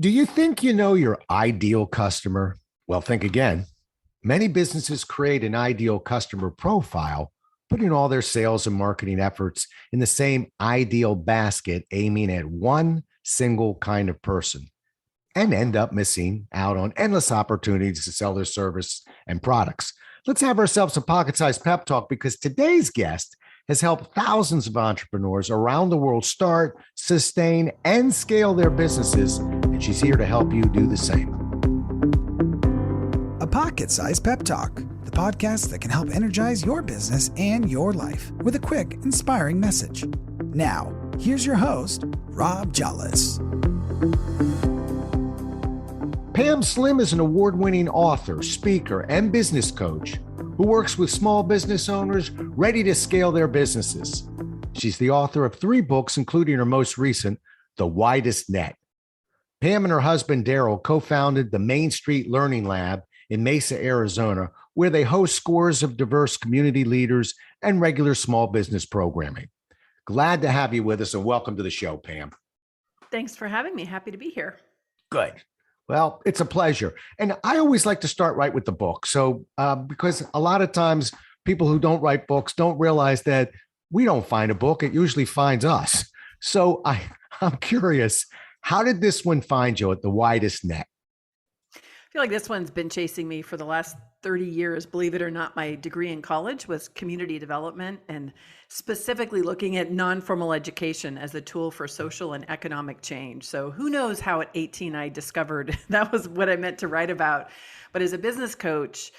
Do you think you know your ideal customer? Well, think again. Many businesses create an ideal customer profile, putting all their sales and marketing efforts in the same ideal basket, aiming at one single kind of person, and end up missing out on endless opportunities to sell their service and products. Let's have ourselves a pocket sized pep talk because today's guest has helped thousands of entrepreneurs around the world start, sustain, and scale their businesses. And she's here to help you do the same. A Pocket Sized Pep Talk, the podcast that can help energize your business and your life with a quick, inspiring message. Now, here's your host, Rob Jollis. Pam Slim is an award-winning author, speaker, and business coach who works with small business owners ready to scale their businesses. She's the author of 3 books, including her most recent, The Widest Net. Pam and her husband, Daryl, co-founded the Main Street Learning Lab in Mesa, Arizona, where they host scores of diverse community leaders and regular small business programming. Glad to have you with us and welcome to the show, Pam. Thanks for having me. Happy to be here. Good. Well, it's a pleasure. And I always like to start right with the book. So, because a lot of times people who don't write books don't realize that we don't find a book, it usually finds us. So I'm curious, how did this one find you at The Widest Net? I feel like this one's been chasing me for the last 30 years. Believe it or not, my degree in college was community development and specifically looking at non-formal education as a tool for social and economic change. So who knows how at 18 I discovered that was what I meant to write about. But as a business coach,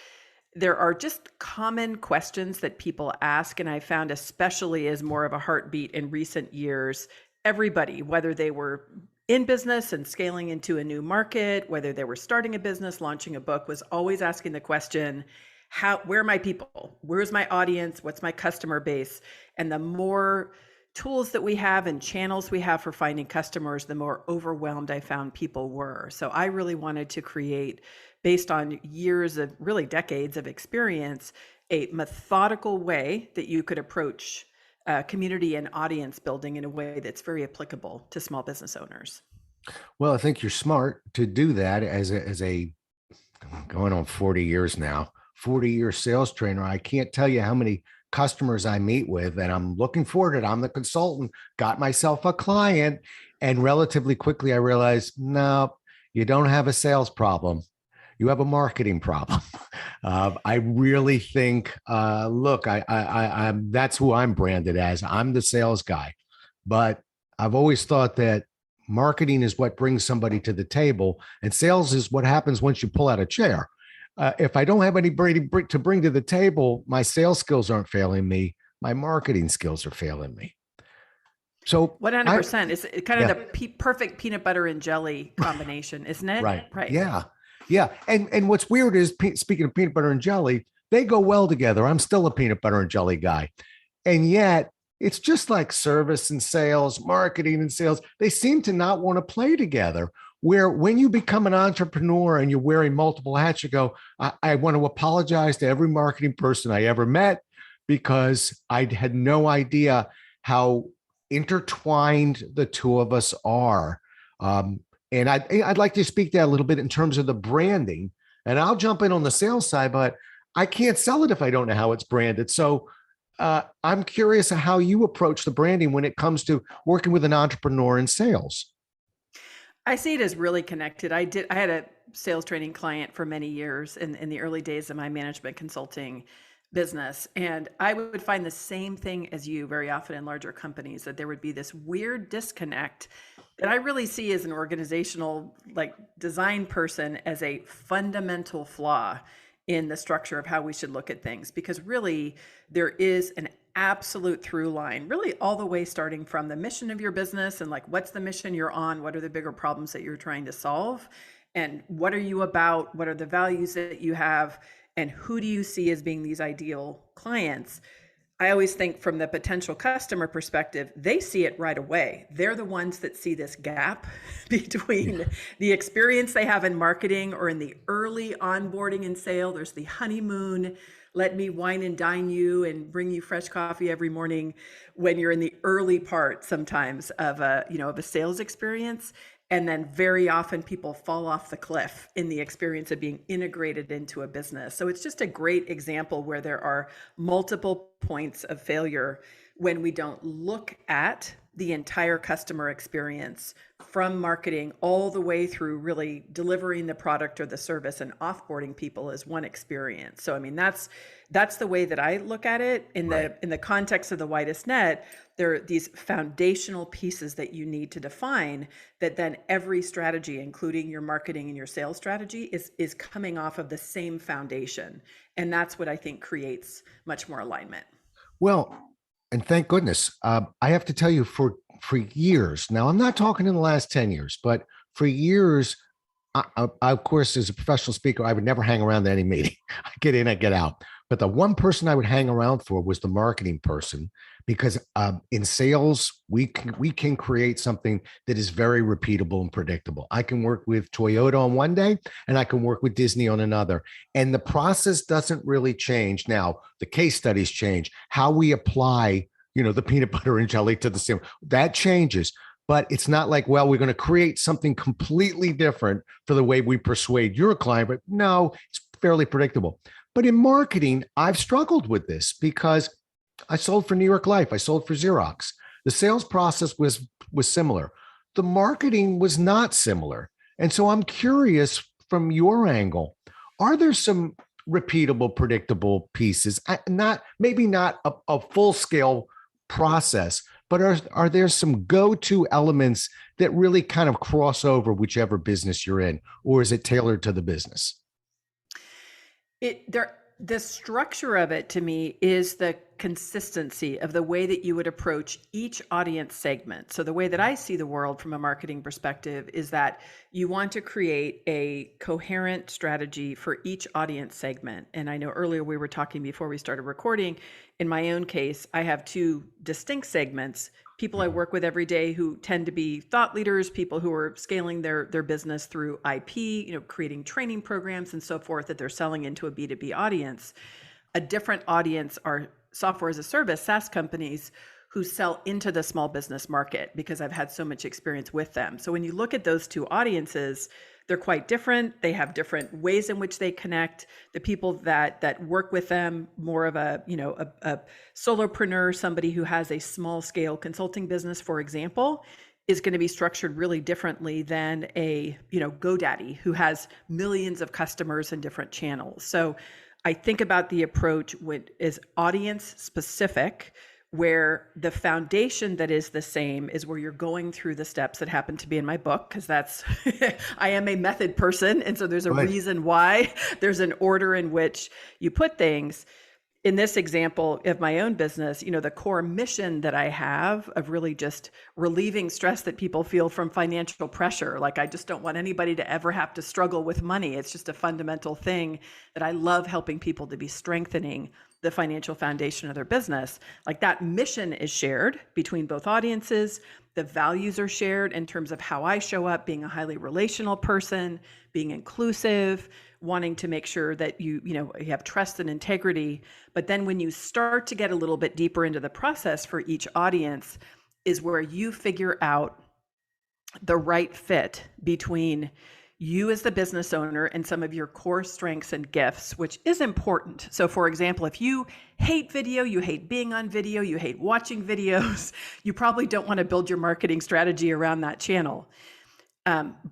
there are just common questions that people ask. And I found, especially as more of a heartbeat in recent years, everybody, whether they were in business and scaling into a new market, whether they were starting a business, launching a book, was always asking the question, where are my people? Where's my audience? What's my customer base? And the more tools that we have and channels we have for finding customers, the more overwhelmed I found people were. So I really wanted to create, based on years of really decades of experience, a methodical way that you could approach community and audience building in a way that's very applicable to small business owners. Well, I think you're smart to do that as a going on 40 years now, 40-year sales trainer. I can't tell you how many customers I meet with, and I'm looking forward to it. I'm the consultant, got myself a client, and relatively quickly I realized, no, you don't have a sales problem. You have a marketing problem. I really think, look, I'm that's who I'm branded as. I'm the sales guy, but I've always thought that marketing is what brings somebody to the table, and sales is what happens once you pull out a chair. If I don't have anybody to bring to the table, my sales skills aren't failing me. My marketing skills are failing me. So 100%. It's kind of the perfect peanut butter and jelly combination, isn't it? Right. Right. Yeah. Yeah. And what's weird is, speaking of peanut butter and jelly, they go well together. I'm still a peanut butter and jelly guy. And yet it's just like service and sales, marketing and sales. They seem to not want to play together, where when you become an entrepreneur and you're wearing multiple hats, you go, I want to apologize to every marketing person I ever met because I had no idea how intertwined the two of us are. And I'd like to speak to that a little bit in terms of the branding. And I'll jump in on the sales side, but I can't sell it if I don't know how it's branded. So I'm curious how you approach the branding when it comes to working with an entrepreneur in sales. I see it as really connected. I had a sales training client for many years in the early days of my management consulting business. And I would find the same thing as you very often in larger companies, that there would be this weird disconnect that I really see as an organizational design person as a fundamental flaw in the structure of how we should look at things. Because really there is an absolute through line, really all the way starting from the mission of your business and what's the mission you're on? What are the bigger problems that you're trying to solve? And what are you about? What are the values that you have? And who do you see as being these ideal clients? I always think from the potential customer perspective, they see it right away. They're the ones that see this gap between the experience they have in marketing or in the early onboarding and sale. There's the honeymoon, let me wine and dine you and bring you fresh coffee every morning when you're in the early part sometimes of a sales experience. And then very often people fall off the cliff in the experience of being integrated into a business. So it's just a great example where there are multiple points of failure when we don't look at the entire customer experience from marketing all the way through really delivering the product or the service and offboarding people as one experience. So I mean that's the way that I look at it in the context of the widest net. There are these foundational pieces that you need to define that then every strategy, including your marketing and your sales strategy, is coming off of the same foundation. And that's what I think creates much more alignment. Well, and thank goodness. I have to tell you, for years now, I'm not talking in the last 10 years, but for years, of course, as a professional speaker, I would never hang around at any meeting. I get in, I get out. But the one person I would hang around for was the marketing person, because in sales, we can create something that is very repeatable and predictable. I can work with Toyota on one day, and I can work with Disney on another. And the process doesn't really change. Now, the case studies change. How we apply, the peanut butter and jelly to the same, that changes. But it's not like, well, we're going to create something completely different for the way we persuade your client. But no, it's fairly predictable. But in marketing, I've struggled with this because I sold for New York Life. I sold for Xerox. The sales process was similar. The marketing was not similar. And so I'm curious from your angle, are there some repeatable, predictable pieces? Maybe not a full scale process, but are there some go-to elements that really kind of cross over whichever business you're in, or is it tailored to the business? The structure of it to me is the consistency of the way that you would approach each audience segment. So the way that I see the world from a marketing perspective is that you want to create a coherent strategy for each audience segment. And I know earlier we were talking before we started recording, in my own case, I have two distinct segments: people I work with every day who tend to be thought leaders, people who are scaling their business through IP, creating training programs and so forth that they're selling into a B2B audience. A different audience are software as a service, SaaS companies who sell into the small business market, because I've had so much experience with them. So when you look at those two audiences, they're quite different. They have different ways in which they connect. The people that work with them, more of a solopreneur, somebody who has a small scale consulting business, for example, is going to be structured really differently than a GoDaddy who has millions of customers in different channels. So I think about the approach is audience specific, where the foundation that is the same is where you're going through the steps that happen to be in my book, because that's I am a method person, and so there's a reason why there's an order in which you put things. In this example of my own business, the core mission that I have of really just relieving stress that people feel from financial pressure. Like, I just don't want anybody to ever have to struggle with money. It's just a fundamental thing that I love helping people to be strengthening the financial foundation of their business. Like, that mission is shared between both audiences. The values are shared in terms of how I show up, being a highly relational person, being inclusive, wanting to make sure that you have trust and integrity. But then when you start to get a little bit deeper into the process for each audience is where you figure out the right fit between you as the business owner and some of your core strengths and gifts, which is important. So for example, if you hate video, you hate being on video, you hate watching videos, you probably don't want to build your marketing strategy around that channel.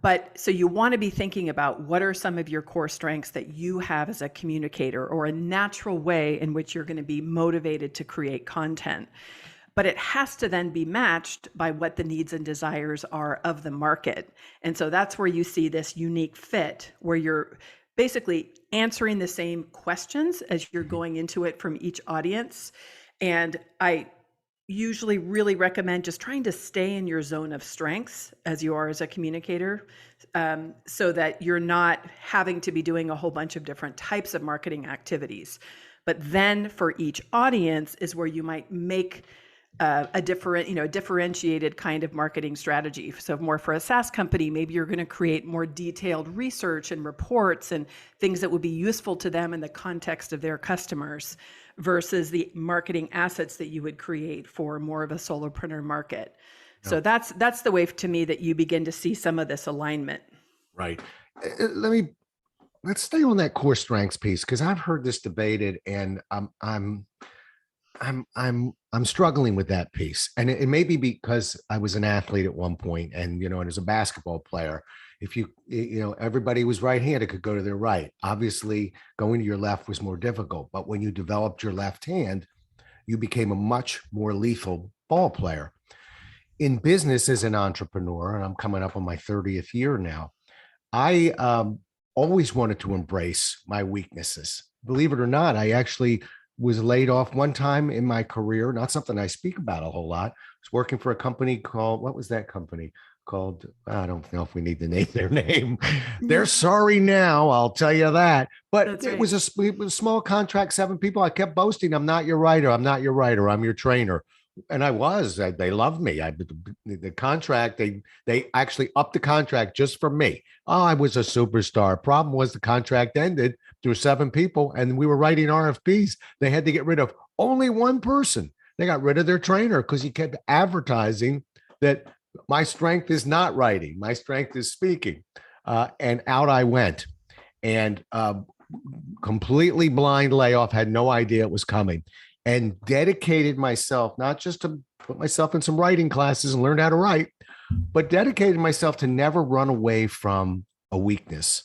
But so you want to be thinking about what are some of your core strengths that you have as a communicator, or a natural way in which you're going to be motivated to create content. But it has to then be matched by what the needs and desires are of the market. And so that's where you see this unique fit, where you're basically answering the same questions as you're going into it from each audience. And I usually really recommend just trying to stay in your zone of strengths as you are as a communicator, so that you're not having to be doing a whole bunch of different types of marketing activities. But then for each audience is where you might make a differentiated kind of marketing strategy. So more for a SaaS company, maybe you're going to create more detailed research and reports and things that would be useful to them in the context of their customers, versus the marketing assets that you would create for more of a solopreneur market. So that's the way to me that you begin to see some of this alignment. Right. Let's stay on that core strengths piece, because I've heard this debated, and I'm struggling with that piece. And it may be because I was an athlete at one point, and and as a basketball player, if everybody was right-handed, could go to their right. Obviously, going to your left was more difficult. But when you developed your left hand, you became a much more lethal ball player. In business as an entrepreneur, and I'm coming up on my 30th year now, I always wanted to embrace my weaknesses. Believe it or not, I actually was laid off one time in my career, not something I speak about a whole lot. I was working for a company called, what was that company called? I don't know if we need to name their name. They're sorry now, I'll tell you that. But it was a small contract, 7 people. I kept boasting, I'm not your writer, I'm not your writer, I'm your trainer. And I was. They loved me. The contract, they actually upped the contract just for me. Oh, I was a superstar. Problem was the contract ended. There were 7 people, and we were writing RFPs. They had to get rid of only one person. They got rid of their trainer because he kept advertising that my strength is not writing. My strength is speaking. And out I went. And completely blind layoff, had no idea it was coming. And dedicated myself, not just to put myself in some writing classes and learn how to write, but dedicated myself to never run away from a weakness.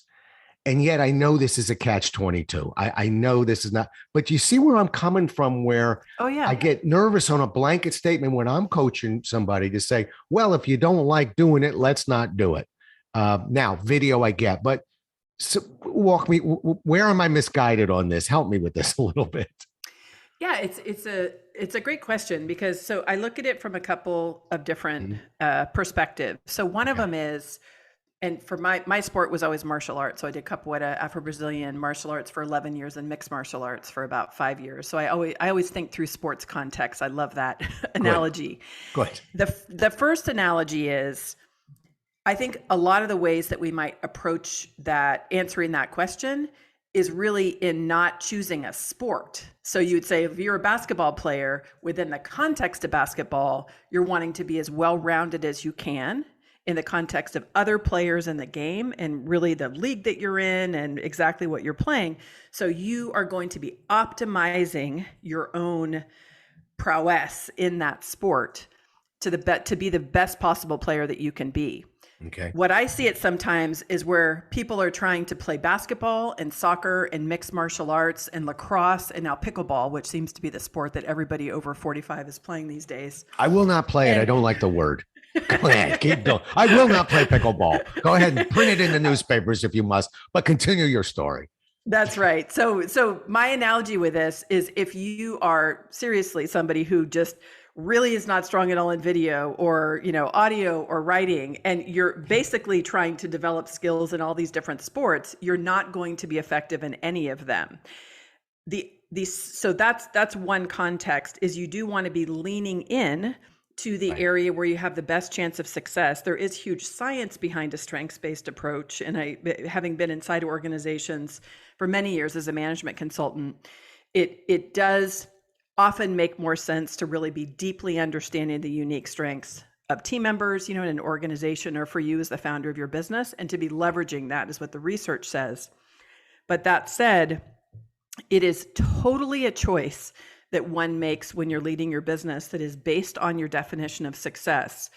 And yet I know this is a catch-22. I know this is not, but you see where I'm coming from, where I get nervous on a blanket statement when I'm coaching somebody to say, well, if you don't like doing it, let's not do it. Now, video I get, but walk me, where am I misguided on this? Help me with this a little bit. Yeah, it's a great question, because so I look at it from a couple of different perspectives. So one of them is, and for my sport was always martial arts. So I did capoeira, Afro-Brazilian martial arts for 11 years and mixed martial arts for about 5 years. So I always think through sports context. I love that analogy. Good. The first analogy is, I think a lot of the ways that we might approach that, answering that question, is really in not choosing a sport. So you would say, if you're a basketball player, within the context of basketball, you're wanting to be as well-rounded as you can in the context of other players in the game and really the league that you're in and exactly what you're playing. So you are going to be optimizing your own prowess in that sport to be the best possible player that you can be. Okay. What I see it sometimes is where people are trying to play basketball and soccer and mixed martial arts and lacrosse and now pickleball, which seems to be the sport that everybody over 45 is playing these days. I will not play it. I don't like the word. Go ahead, keep going. I will not play pickleball. Go ahead and print it in the newspapers if you must, but continue your story. That's right. So my analogy with this is, if you are seriously somebody who just really is not strong at all in video or, audio or writing, and you're basically trying to develop skills in all these different sports, you're not going to be effective in any of them. So that's one context, is you do want to be leaning in to the area where you have the best chance of success. There is huge science behind a strengths-based approach. And having been inside organizations for many years as a management consultant, it does often make more sense to really be deeply understanding the unique strengths of team members, in an organization, or for you as the founder of your business, and to be leveraging that, is what the research says. But that said, it is totally a choice that one makes when you're leading your business that is based on your definition of success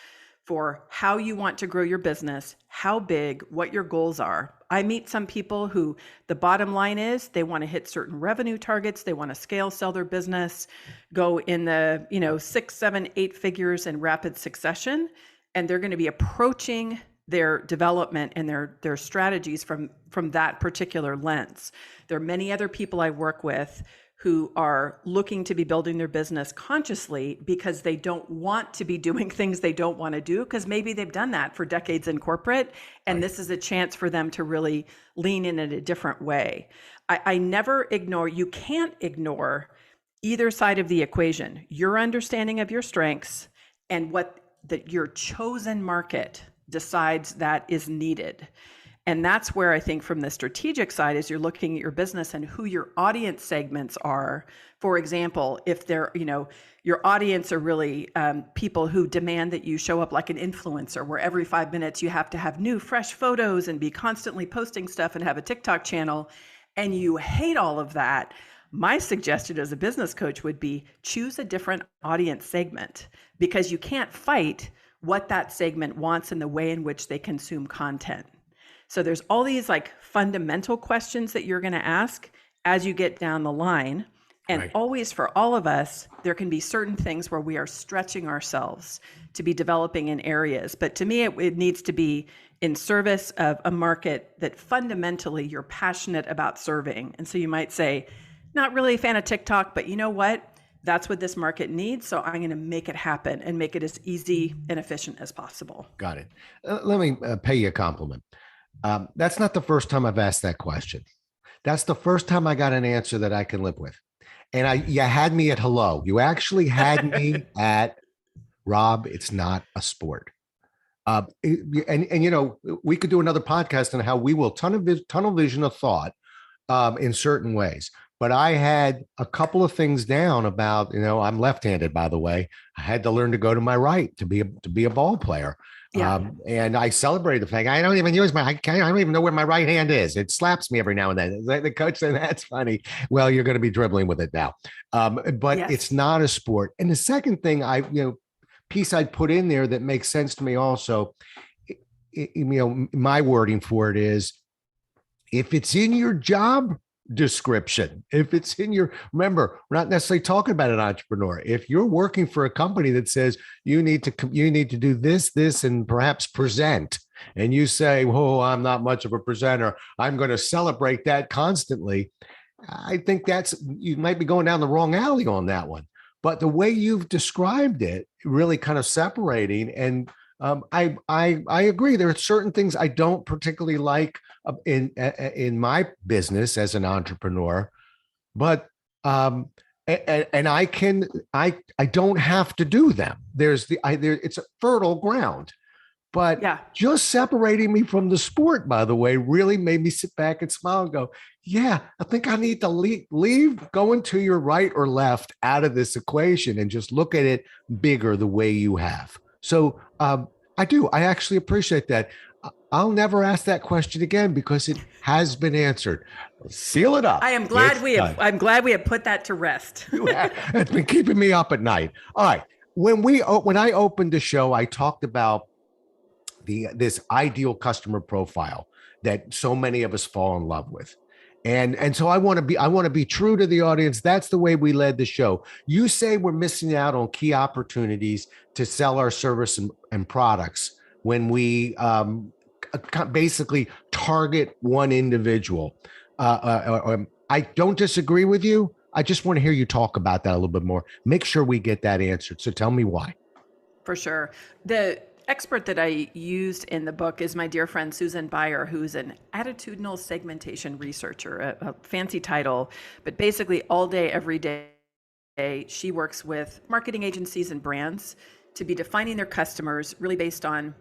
for how you want to grow your business, how big, what your goals are. I meet some people who the bottom line is they want to hit certain revenue targets. They want to sell their business, go in the 6, 7, 8 figures in rapid succession. And they're going to be approaching their development and their strategies from that particular lens. There are many other people I work with who are looking to be building their business consciously because they don't want to be doing things they don't want to do, because maybe they've done that for decades in corporate, and this is a chance for them to really lean in a different way. I never ignore, you can't ignore either side of the equation, your understanding of your strengths and what your chosen market decides that is needed. And that's where I think from the strategic side is you're looking at your business and who your audience segments are. For example, if they're, your audience are really people who demand that you show up like an influencer, where every 5 minutes you have to have new, fresh photos and be constantly posting stuff and have a TikTok channel, and you hate all of that, my suggestion as a business coach would be choose a different audience segment, because you can't fight what that segment wants and the way in which they consume content. So there's all these like fundamental questions that you're going to ask as you get down the line. And Right. always for all of us, there can be certain things where we are stretching ourselves to be developing in areas. But to me, it needs to be in service of a market that fundamentally you're passionate about serving. And so you might say, not really a fan of TikTok, but you know what? That's what this market needs. So I'm going to make it happen and make it as easy and efficient as possible. Got it. Let me pay you a compliment. That's not the first time I've asked that question. That's the first time I got an answer that I can live with. And you had me at hello. You actually had me at Rob. It's not a sport. And we could do another podcast on how we will tunnel vision of thought in certain ways. But I had a couple of things down about, I'm left-handed, by the way. I had to learn to go to my right to be a ball player. Yeah. And I celebrated the fact I don't even use I don't even know where my right hand is. It slaps me every now and then. The coach said, "That's funny." Well, you're going to be dribbling with it now. But Yes. It's not a sport. And the second thing piece I'd put in there that makes sense to me also, my wording for it is, if it's in your job description, if it's in remember, we're not necessarily talking about an entrepreneur. If you're working for a company that says you need to do this, and perhaps present, and you say, "Oh, I'm not much of a presenter. I'm going to celebrate that constantly." I think you might be going down the wrong alley on that one. But the way you've described it, really kind of separating, and I agree. There are certain things I don't particularly like in my business as an entrepreneur, but and I don't have to do them. It's a fertile ground. But Yeah. just separating me from the sport, by the way, really made me sit back and smile and go, yeah, I think I need to leave going to your right or left out of this equation and just look at it bigger the way you have. So I do. I actually appreciate that. I'll never ask that question again because it has been answered. Seal it up. I am glad I'm glad we have put that to rest. It's been keeping me up at night. All right. When I opened the show, I talked about this ideal customer profile that so many of us fall in love with. And so I want to be true to the audience. That's the way we led the show. You say we're missing out on key opportunities to sell our service and products when we basically target one individual. I don't disagree with you. I just want to hear you talk about that a little bit more. Make sure we get that answered. So tell me why. For sure. The expert that I used in the book is my dear friend Susan Beyer, who's an attitudinal segmentation researcher, a fancy title, but basically all day, every day, she works with marketing agencies and brands to be defining their customers really based on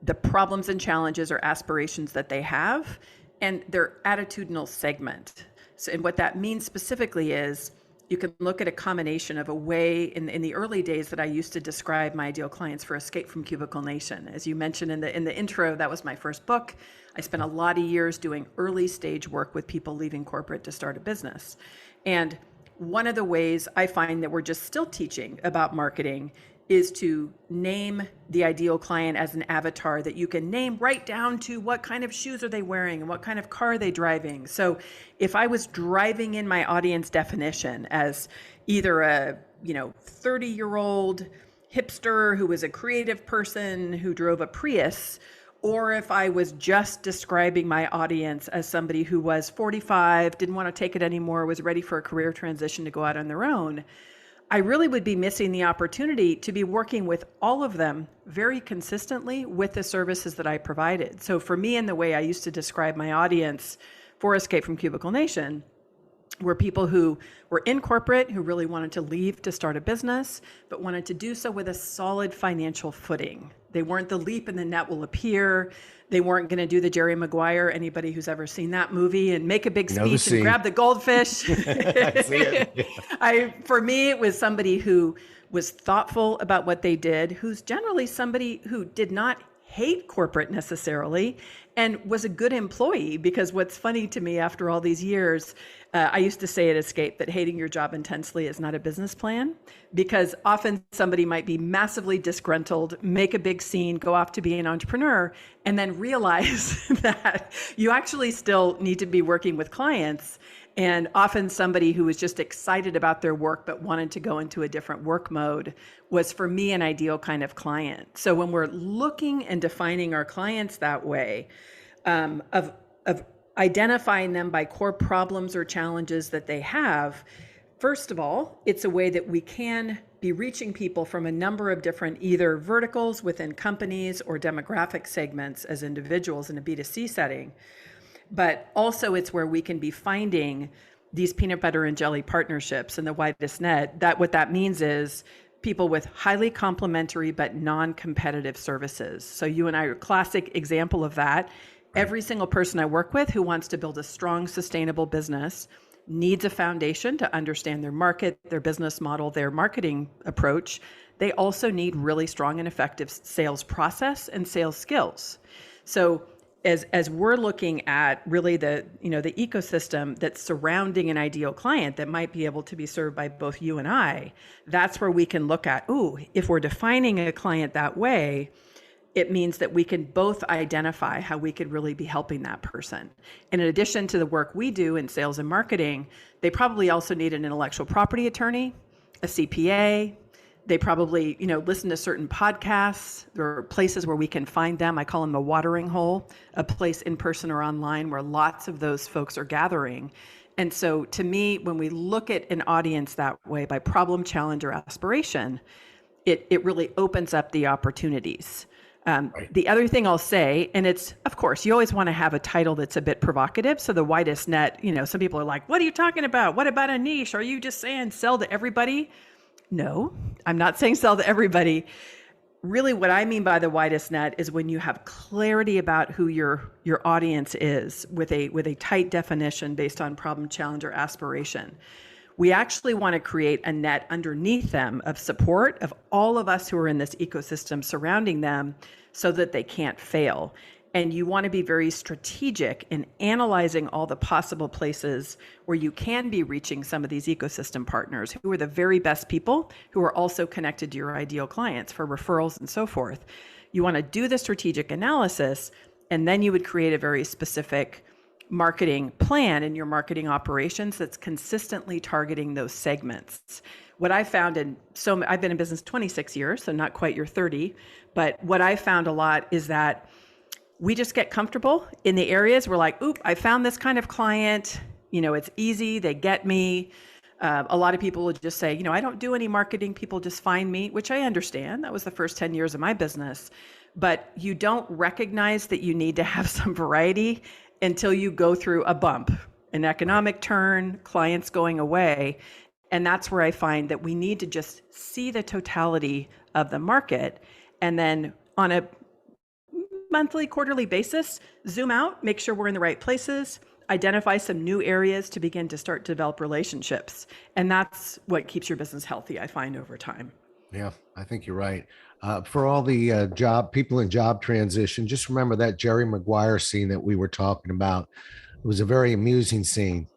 the problems and challenges or aspirations that they have and their attitudinal segment. So, and what that means specifically is you can look at a combination of a way in the early days that I used to describe my ideal clients for Escape from Cubicle Nation. As you mentioned in the intro, that was my first book. I spent a lot of years doing early stage work with people leaving corporate to start a business. And one of the ways I find that we're just still teaching about marketing is to name the ideal client as an avatar that you can name right down to what kind of shoes are they wearing and what kind of car are they driving. So if I was driving in my audience definition as either a 30-year-old hipster who was a creative person who drove a Prius, or if I was just describing my audience as somebody who was 45, didn't want to take it anymore, was ready for a career transition to go out on their own, I really would be missing the opportunity to be working with all of them very consistently with the services that I provided. So for me, in the way I used to describe my audience for Escape from Cubicle Nation, were people who were in corporate, who really wanted to leave to start a business, but wanted to do so with a solid financial footing. They weren't the leap and the net will appear. They weren't going to do the Jerry Maguire, anybody who's ever seen that movie, and make a big speech and grab the goldfish. I see it. Yeah. For me, it was somebody who was thoughtful about what they did, who's generally somebody who did not hate corporate necessarily, and was a good employee. Because what's funny to me after all these years, I used to say at Escape that hating your job intensely is not a business plan, because often somebody might be massively disgruntled, make a big scene, go off to be an entrepreneur, and then realize that you actually still need to be working with clients. And often somebody who was just excited about their work but wanted to go into a different work mode was, for me, an ideal kind of client. So when we're looking and defining our clients that way, of identifying them by core problems or challenges that they have, first of all, it's a way that we can be reaching people from a number of different either verticals within companies or demographic segments as individuals in a B2C setting. But also it's where we can be finding these peanut butter and jelly partnerships in the widest net. That what that means is people with highly complementary but non-competitive services. So you and I are a classic example of that. Every single person I work with who wants to build a strong, sustainable business needs a foundation to understand their market, their business model, their marketing approach. They also need really strong and effective sales process and sales skills. So as we're looking at really the ecosystem that's surrounding an ideal client that might be able to be served by both you and I, that's where we can look at, if we're defining a client that way, it means that we can both identify how we could really be helping that person. And in addition to the work we do in sales and marketing, they probably also need an intellectual property attorney, a CPA. They probably, listen to certain podcasts. There are places where we can find them. I call them a watering hole, a place in person or online where lots of those folks are gathering. And so to me, when we look at an audience that way by problem, challenge, or aspiration, it really opens up the opportunities. Right. The other thing I'll say, and it's, of course, you always want to have a title that's a bit provocative. So the widest net, some people are like, what are you talking about? What about a niche? Are you just saying sell to everybody? No, I'm not saying sell to everybody. Really, what I mean by the widest net is when you have clarity about who your audience is with a tight definition based on problem, challenge, or aspiration. We actually want to create a net underneath them of support of all of us who are in this ecosystem surrounding them so that they can't fail. And you want to be very strategic in analyzing all the possible places where you can be reaching some of these ecosystem partners who are the very best people who are also connected to your ideal clients for referrals and so forth. You want to do the strategic analysis, and then you would create a very specific marketing plan in your marketing operations that's consistently targeting those segments. What I found I've been in business 26 years, so not quite your 30, but what I found a lot is that we just get comfortable in the areas we're like, I found this kind of client, it's easy, they get me. A lot of people would just say, I don't do any marketing, people just find me, which I understand. That was the first 10 years of my business. But you don't recognize that you need to have some variety until you go through a bump, an economic turn, clients going away. And that's where I find that we need to just see the totality of the market, and then on a monthly, quarterly basis, zoom out, make sure we're in the right places, identify some new areas to begin to start to develop relationships. And that's what keeps your business healthy, I find, over time. Yeah, I think you're right. For all the people in job transition, just remember that Jerry Maguire scene that we were talking about. It was a very amusing scene,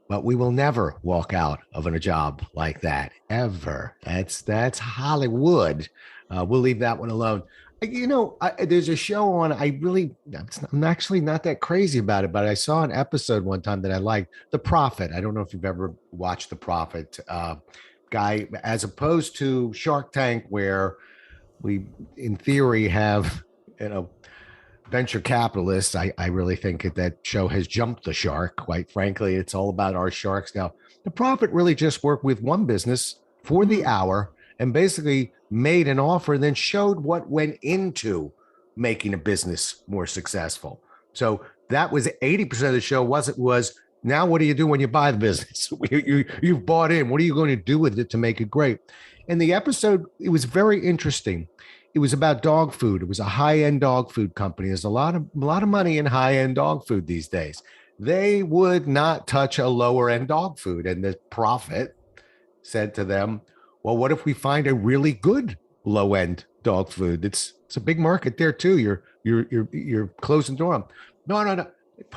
but we will never walk out of a job like that, ever. That's Hollywood. We'll leave that one alone. There's a show on, I'm actually not that crazy about it, but I saw an episode one time that I liked, The Prophet. I don't know if you've ever watched The Prophet, guy, as opposed to Shark Tank, where we, in theory, have, venture capitalists. I really think that show has jumped the shark. Quite frankly, it's all about our sharks now. The Prophet really just worked with one business for the hour and basically made an offer, then showed what went into making a business more successful. So that was 80% of the show was Now, what do you do when you buy the business? You've bought in. What are you going to do with it to make it great? And the episode, it was very interesting. It was about dog food. It was a high-end dog food company. There's a lot of money in high-end dog food these days. They would not touch a lower-end dog food. And the prophet said to them, well, what if we find a really good low-end dog food? It's a big market there too. You're closing the door on. No.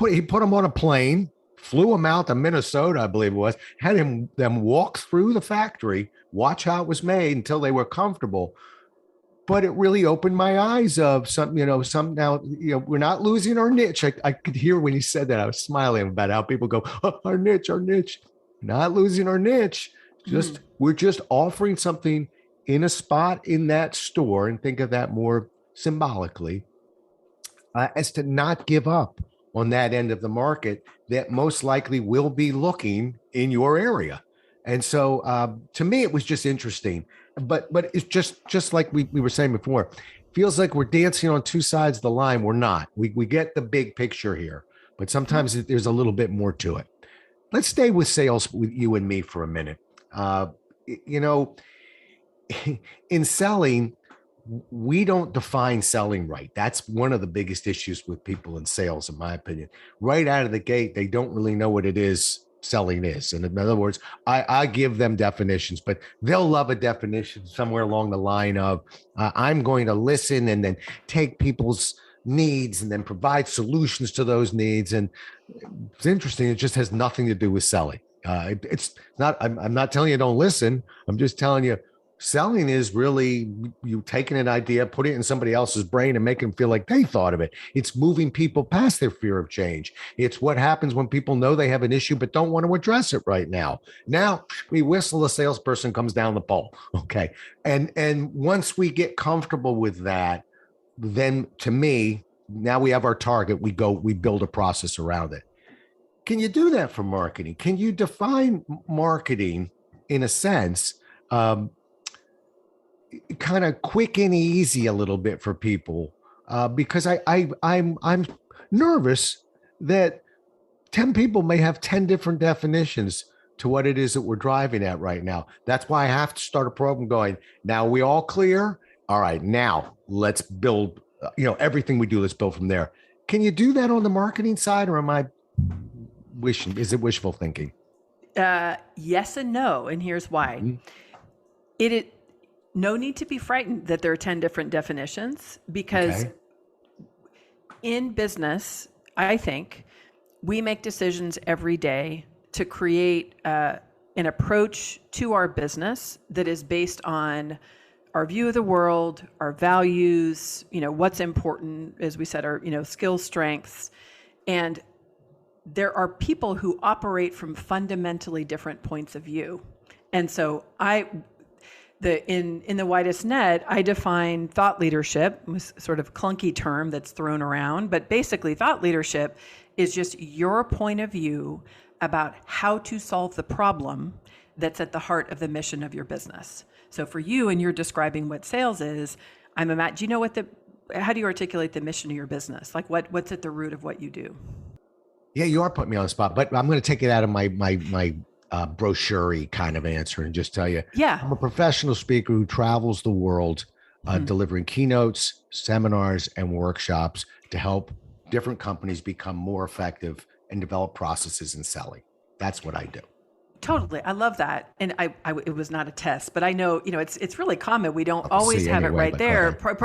He put them on a plane, flew them out to Minnesota, I believe it was, had them walk through the factory, watch how it was made until they were comfortable. But it really opened my eyes of now, we're not losing our niche. I could hear when he said that, I was smiling about how people go, oh, our niche, not losing our niche. We're just offering something in a spot in that store, and think of that more symbolically, as to not give up on that end of the market that most likely will be looking in your area. And so to me, it was just interesting. But it's just like we were saying before, feels like we're dancing on two sides of the line. We're not. We get the big picture here, but sometimes there's a little bit more to it. Let's stay with sales with you and me for a minute. You know, in selling, we don't define selling right. That's one of the biggest issues with people in sales, in my opinion. Right out of the gate, they don't really know what it is selling is. And in other words, I give them definitions, but they'll love a definition somewhere along the line of I'm going to listen and then take people's needs and then provide solutions to those needs. And it's interesting. It just has nothing to do with selling. It's not, I'm not telling you don't listen. I'm just telling you, selling is really you taking an idea, put it in somebody else's brain and make them feel like they thought of it. It's moving people past their fear of change. It's what happens when people know they have an issue but don't want to address it right now. Now we whistle, the salesperson comes down the pole. Okay. And once we get comfortable with that, then to me, now we have our target. We build a process around it. Can you do that for marketing? Can you define marketing in a sense? Kind of quick and easy a little bit for people, because I'm nervous that 10 people may have 10 different definitions to what it is that we're driving at right now. That's why I have to start a program going, now we all clear? All right, now let's build, everything we do, let's build from there. Can you do that on the marketing side, or am I wishing? Is it wishful thinking? Yes and no. And here's why. Mm-hmm. No need to be frightened that there are 10 different definitions, because in business, I think we make decisions every day to create an approach to our business that is based on our view of the world, our values, what's important, as we said, our, skills, strengths. And there are people who operate from fundamentally different points of view. And so in the widest net, I define thought leadership, was sort of clunky term that's thrown around, but basically thought leadership is just your point of view about how to solve the problem that's at the heart of the mission of your business. So for you, and you're describing what sales is, do you know how do you articulate the mission of your business? Like what's at the root of what you do? Yeah, you are putting me on the spot, but I'm going to take it out of my brochure kind of answer and just tell you, I'm a professional speaker who travels the world, delivering keynotes, seminars, and workshops to help different companies become more effective and develop processes in selling. That's what I do. Totally. I love that. And it was not a test, but I know, it's really common. We don't always have it right there. Part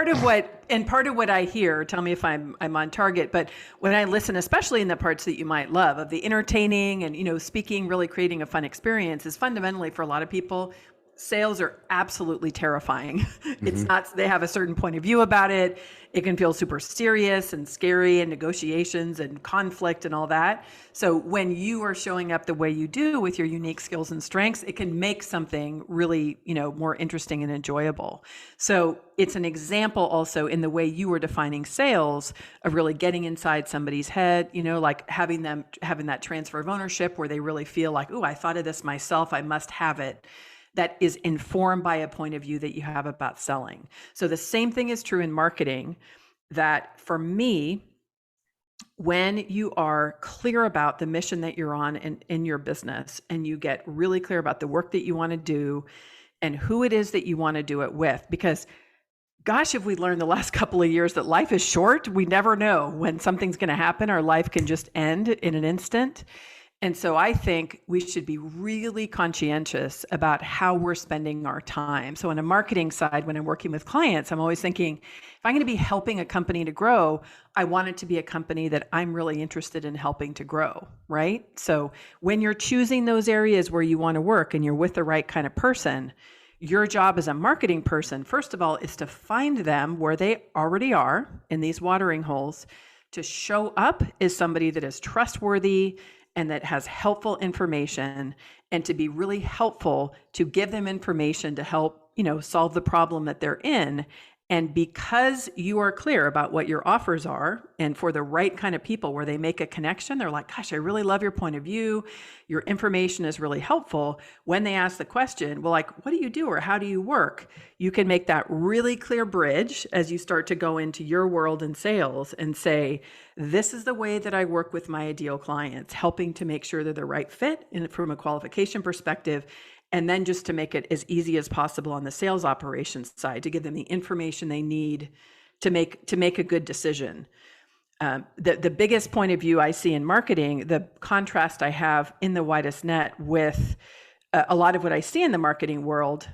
of what I hear, tell me if I'm on target, but when I listen, especially in the parts that you might love of the entertaining and, speaking, really creating a fun experience, is fundamentally for a lot of people, sales are absolutely terrifying. Mm-hmm. It's not, they have a certain point of view about it. It can feel super serious and scary, and negotiations and conflict and all that. So when you are showing up the way you do with your unique skills and strengths, it can make something really, more interesting and enjoyable. So it's an example also in the way you were defining sales of really getting inside somebody's head, like having that transfer of ownership where they really feel like, oh, I thought of this myself, I must have it. That is informed by a point of view that you have about selling. So the same thing is true in marketing, that for me, when you are clear about the mission that you're on in your business, and you get really clear about the work that you want to do and who it is that you want to do it with, because gosh, have we learned the last couple of years that life is short? We never know when something's going to happen. Our life can just end in an instant. And so I think we should be really conscientious about how we're spending our time. So on a marketing side, when I'm working with clients, I'm always thinking, if I'm going to be helping a company to grow, I want it to be a company that I'm really interested in helping to grow, right? So when you're choosing those areas where you want to work and you're with the right kind of person, your job as a marketing person, first of all, is to find them where they already are in these watering holes, to show up as somebody that is trustworthy and that has helpful information, and to be really helpful to give them information to help, solve the problem that they're in. And because you are clear about what your offers are, and for the right kind of people where they make a connection, they're like, gosh, I really love your point of view. Your information is really helpful. When they ask the question, well, like, what do you do or how do you work? You can make that really clear bridge as you start to go into your world in sales and say, this is the way that I work with my ideal clients, helping to make sure they're the right fit from a qualification perspective. And then just to make it as easy as possible on the sales operations side, to give them the information they need to make a good decision. The biggest point of view I see in marketing, the contrast I have in the widest net with a lot of what I see in the marketing world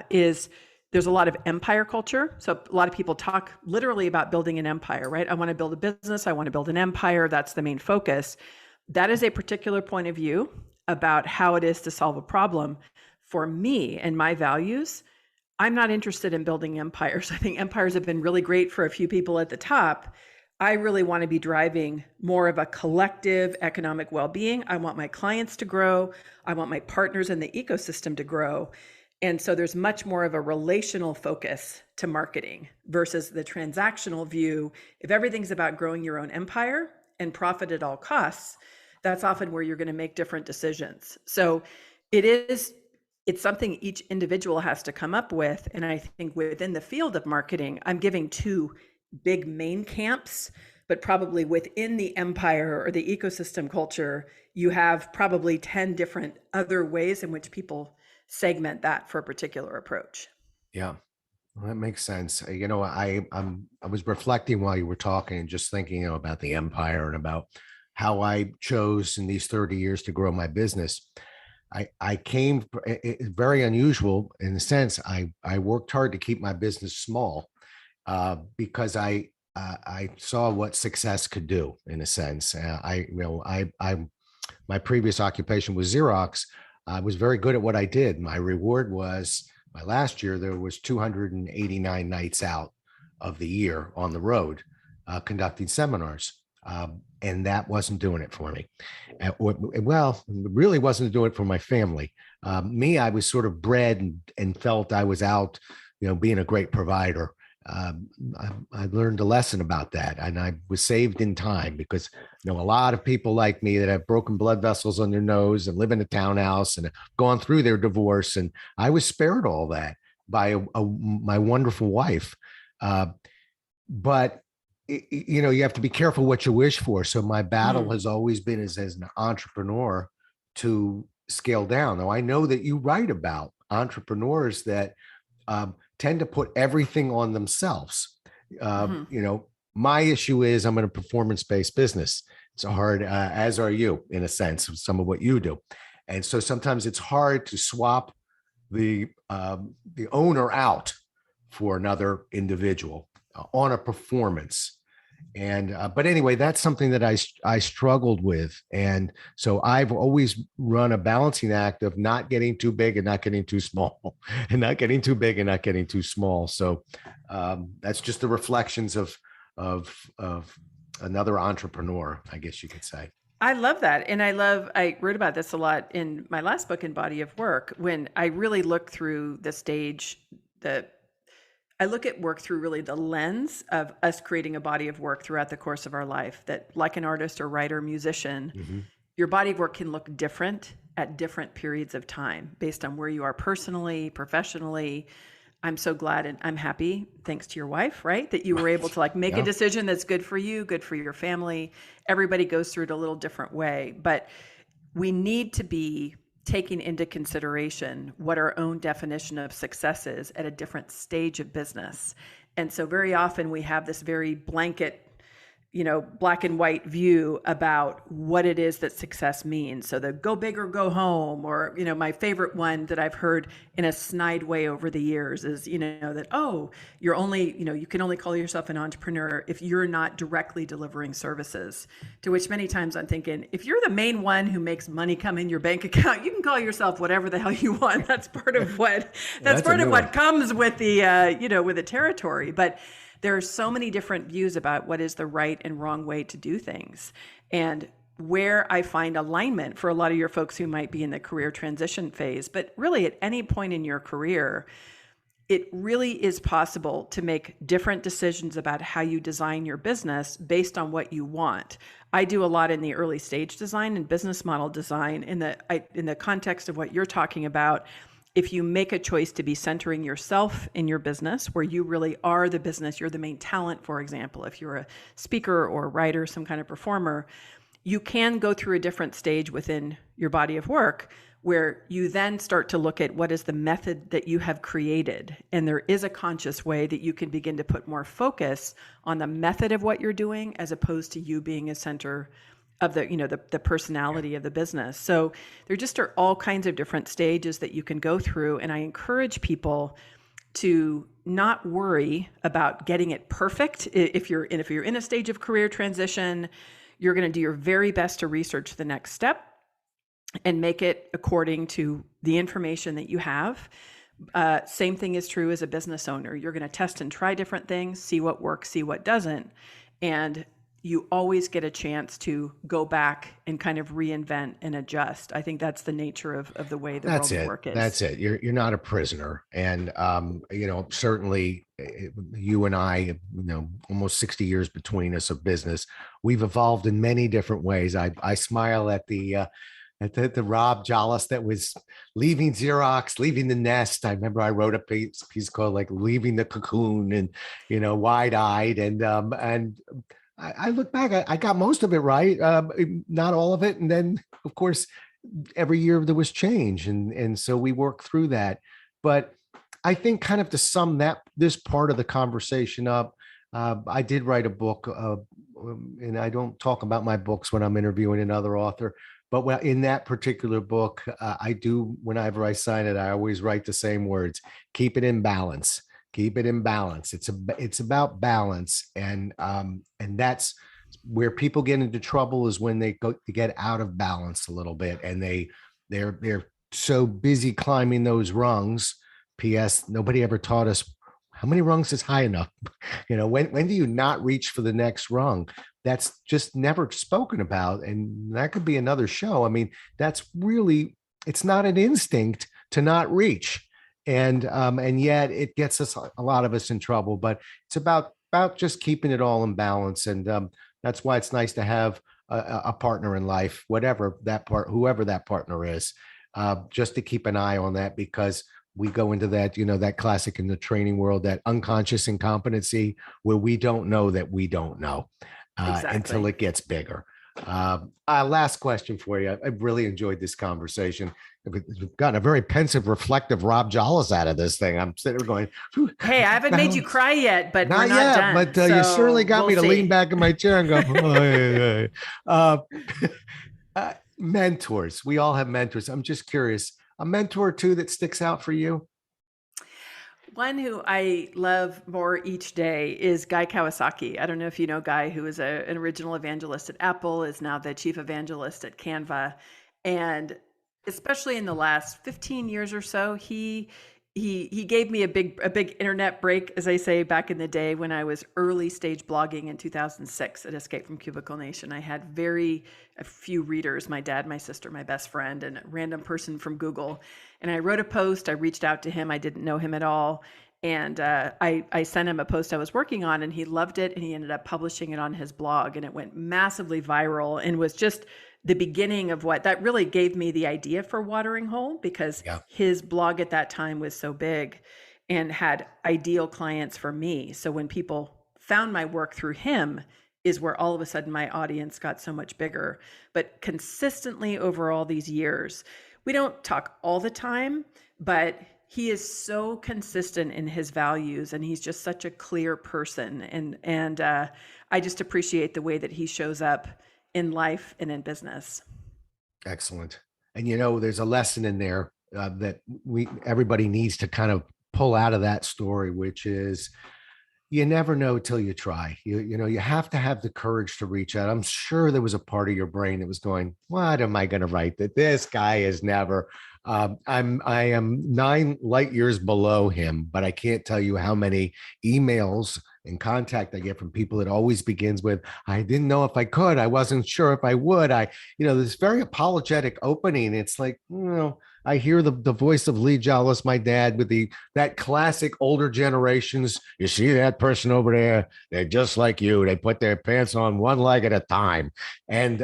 is there's a lot of empire culture. So a lot of people talk literally about building an empire, right? I want to build a business. I want to build an empire. That's the main focus. That is a particular point of view about how it is to solve a problem. For me and my values, I'm not interested in building empires. I think empires have been really great for a few people at the top. I really want to be driving more of a collective economic well-being. I want my clients to grow. I want my partners in the ecosystem to grow. And so there's much more of a relational focus to marketing versus the transactional view. If everything's about growing your own empire and profit at all costs, that's often where you're going to make different decisions. So it's something each individual has to come up with. And I think within the field of marketing, I'm giving two big main camps, but probably within the empire or the ecosystem culture, you have probably 10 different other ways in which people segment that for a particular approach. Yeah, well, that makes sense. I was reflecting while you were talking and just thinking, about the empire and about how I chose in these 30 years to grow my business. It's very unusual in the sense I worked hard to keep my business small because I saw what success could do in a sense. My previous occupation was Xerox. I was very good at what I did. My reward was my last year, there was 289 nights out of the year on the road conducting seminars. And that wasn't doing it for me. Well, it really wasn't doing it for my family. I was sort of bred and felt I was out, being a great provider. I learned a lesson about that, and I was saved in time because, a lot of people like me that have broken blood vessels on their nose and live in a townhouse and have gone through their divorce. And I was spared all that by my wonderful wife. But you have to be careful what you wish for. So my battle has always been as an entrepreneur to scale down. Now I know that you write about entrepreneurs that tend to put everything on themselves. My issue is I'm in a performance-based business. It's hard, as are you, in a sense, some of what you do. And so sometimes it's hard to swap the owner out for another individual on a performance. And but anyway, that's something that I struggled with. And so I've always run a balancing act of not getting too big and not getting too small, and not getting too big and not getting too small. So that's just the reflections of another entrepreneur, I guess you could say. I love that. And I wrote about this a lot in my last book in Body of Work, when I really look through the stage, I look at work through really the lens of us creating a body of work throughout the course of our life, that like an artist or writer, musician, your body of work can look different at different periods of time based on where you are personally, professionally. I'm so glad and I'm happy, thanks to your wife, right? That you were able to like make a Yeah. decision that's good for you, good for your family. Everybody goes through it a little different way, but we need to be taking into consideration what our own definition of success is at a different stage of business. And so very often we have this very blanket, black and white view about what it is that success means. So the go big or go home, or, my favorite one that I've heard in a snide way over the years is, that, oh, you're only, you can only call yourself an entrepreneur if you're not directly delivering services. To which many times I'm thinking, if you're the main one who makes money come in your bank account, you can call yourself whatever the hell you want. That's part of what, what comes with the, with the territory. But there are so many different views about what is the right and wrong way to do things. And where I find alignment for a lot of your folks who might be in the career transition phase, but really at any point in your career, it really is possible to make different decisions about how you design your business based on what you want. I do a lot in the early stage design and business model design in the context of what you're talking about. If you make a choice to be centering yourself in your business, where you really are the business, you're the main talent, for example, if you're a speaker or a writer, some kind of performer, you can go through a different stage within your body of work where you then start to look at what is the method that you have created. And there is a conscious way that you can begin to put more focus on the method of what you're doing as opposed to you being a center of the personality of the business. So there just are all kinds of different stages that you can go through. And I encourage people to not worry about getting it perfect. If you're in a stage of career transition, you're going to do your very best to research the next step and make it according to the information that you have. Same thing is true as a business owner. You're going to test and try different things, see what works, see what doesn't. And you always get a chance to go back and kind of reinvent and adjust. I think that's the nature of the way the world of work is. That's it. You're not a prisoner. And, certainly you and I, almost 60 years between us of business, we've evolved in many different ways. I smile at the Rob Jollis that was leaving Xerox, leaving the nest. I remember I wrote a piece called like Leaving the Cocoon and, wide-eyed. And I look back, I got most of it right, not all of it. And then, of course, every year there was change. And so we worked through that. But I think kind of to sum this part of the conversation up, I did write a book, and I don't talk about my books when I'm interviewing another author. But in that particular book, I do, whenever I sign it, I always write the same words: keep it in balance. Keep it in balance. It's about balance, and that's where people get into trouble, is when they get out of balance a little bit, and they're so busy climbing those rungs. P.S. Nobody ever taught us how many rungs is high enough. When do you not reach for the next rung? That's just never spoken about, and that could be another show. I mean, it's not an instinct to not reach. And yet it gets a lot of us in trouble, but it's about just keeping it all in balance. And that's why it's nice to have a partner in life, whoever that partner is, just to keep an eye on that, because we go into that, that classic in the training world, that unconscious incompetency, where we don't know that we don't know until it gets bigger. Last question for you. I really enjoyed this conversation. We've gotten a very pensive, reflective Rob Jollis out of this thing. I'm sitting there going, hey, I haven't made you cry yet, but not we're not yet, done. But you certainly got me to lean back in my chair and go, mentors. We all have mentors. I'm just curious, a mentor or two that sticks out for you? One who I love more each day is Guy Kawasaki. I don't know if you know Guy, who is an original evangelist at Apple, is now the chief evangelist at Canva. And especially in the last 15 years or so, he gave me a big internet break, as I say, back in the day when I was early stage blogging in 2006 at Escape from Cubicle Nation. I had a few readers, my dad, my sister, my best friend, and a random person from Google. And I wrote a post. I reached out to him. I didn't know him at all. And I sent him a post I was working on, and he loved it. And he ended up publishing it on his blog, and it went massively viral and was just the beginning of what that really gave me the idea for Watering Hole, because his blog at that time was so big. and had ideal clients for me. So when people found my work through him is where all of a sudden my audience got so much bigger. But consistently over all these years, we don't talk all the time, but he is so consistent in his values, and he's just such a clear person. And I just appreciate the way that he shows up in life and in business. Excellent. And there's a lesson in there that everybody needs to kind of pull out of that story, which is you never know till you try. You have to have the courage to reach out. I'm sure there was a part of your brain that was going, what am I going to write that this guy is never. I am 9 light years below him, but I can't tell you how many emails and contact I get from people that always begins with, I didn't know if I could. I wasn't sure if I would. This very apologetic opening. It's like, I hear the voice of Lee Jollis, my dad, with that classic older generations. You see that person over there? They're just like you. They put their pants on one leg at a time. And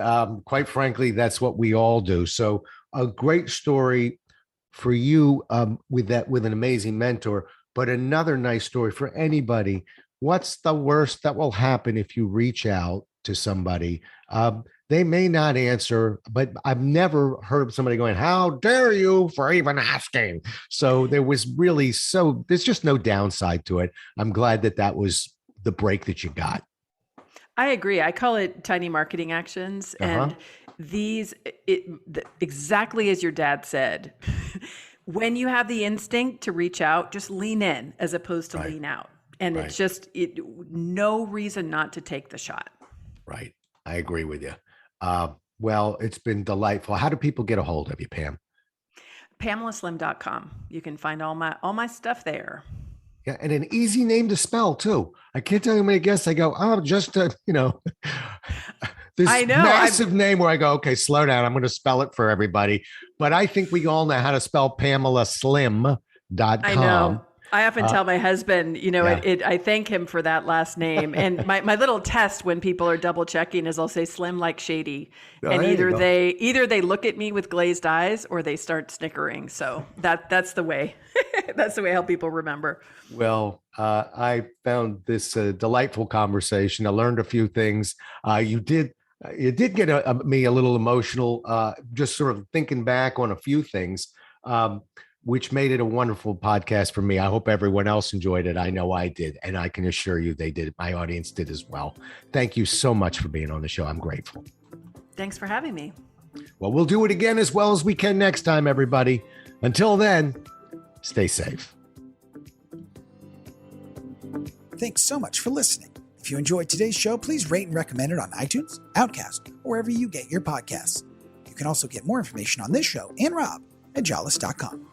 quite frankly, that's what we all do. So a great story for you with an amazing mentor, but another nice story for anybody. What's the worst that will happen if you reach out to somebody? They may not answer, but I've never heard of somebody going, how dare you for even asking? So there's just no downside to it. I'm glad that was the break that you got. I agree. I call it tiny marketing actions. And exactly as your dad said, when you have the instinct to reach out, just lean in as opposed to lean out. And it's just no reason not to take the shot. Right. I agree with you. Well, it's been delightful. How do people get a hold of you, Pam? PamelaSlim.com. You can find all my stuff there. Yeah, and an easy name to spell too. I can't tell you how many guests I go, this massive name where I go, okay, slow down. I'm going to spell it for everybody. But I think we all know how to spell PamelaSlim.com. I know. I often tell my husband, I thank him for that last name. And my little test when people are double checking is I'll say Slim like Shady. And either they look at me with glazed eyes or they start snickering. So that's the way. That's the way I help people remember. Well, I found this a delightful conversation. I learned a few things. You did get me a little emotional, just sort of thinking back on a few things. Which made it a wonderful podcast for me. I hope everyone else enjoyed it. I know I did, and I can assure you they did. My audience did as well. Thank you so much for being on the show. I'm grateful. Thanks for having me. Well, we'll do it again as well as we can next time, everybody. Until then, stay safe. Thanks so much for listening. If you enjoyed today's show, please rate and recommend it on iTunes, Outcast, or wherever you get your podcasts. You can also get more information on this show and Rob at jollis.com.